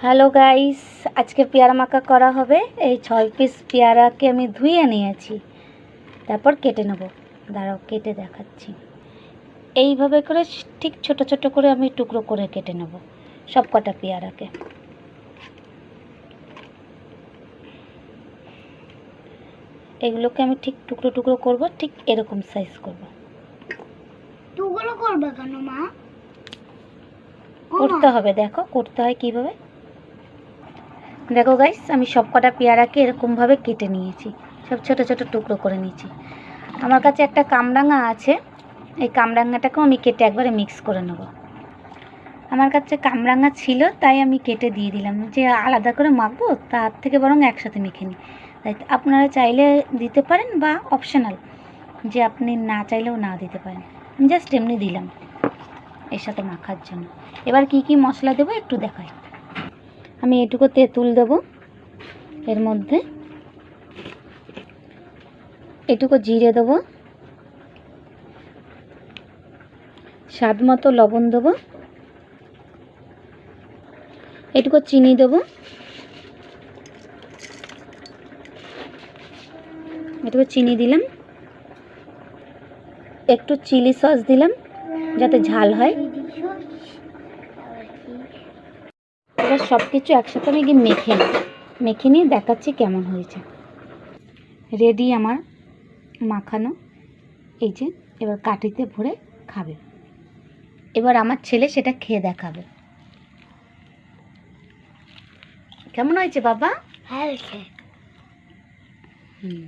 Hello guys, আজকে পেয়ারা মাখা করা হবে। এই 6 পিস পেয়ারাকে আমি ধুয়ে নিয়েছি, তারপর কেটে নেব। দাঁড়াও, কেটে দেখাচ্ছি। এইভাবে করে ঠিক ছোট ছোট করে আমি টুকরো করে কেটে নেব সব কটা পেয়ারাকে। এগুলোকে আমি ঠিক টুকরো টুকরো করব, ঠিক এরকম সাইজ করব। টুকরো করবে কেন মা? করতে হবে, দেখো করতে হয় কিভাবে। দেখো গাইস, আমি সব কটা পেয়ারাকে এরকমভাবে কেটে নিয়েছি, সব ছোট ছোট টুকরো করে নিয়েছি। আমার কাছে একটা কামরাঙা আছে, এই কামরাঙাটাকেও আমি কেটে একবারে মিক্স করে নেব। আমার কাছে কামরাঙা ছিল তাই আমি কেটে দিয়ে দিলাম, যে আলাদা করে মাখবো তার থেকে বরং একসাথে মেখে নিই। তাই আপনারা চাইলে দিতে পারেন বা অপশনাল, যে আপনি না চাইলেও না দিতে পারেন। আমি জাস্ট এমনি দিলাম এর সাথে মাখার জন্য। এবার কি কি মশলা দেবো একটু দেখাই। আমি এটুকু তেঁতুল দেবো, এর মধ্যে এটুকু জিরে দেবো, স্বাদ মতো লবণ দেবো, এটুকু চিনি দেবো, এটুকু চিনি দিলাম, একটু চিলি সস দিলাম যাতে ঝাল হয়। এবার সব কিছু একসাথে আমি মেখে নিয়ে দেখাচ্ছি কেমন হয়েছে। রেডি আমার মাখানো, এই যে এবার কাঠিতে ভরে খাবে। এবার আমার ছেলে সেটা খেয়ে দেখাবে কেমন হয়েছে বাবা। হ্যাঁ। হুম।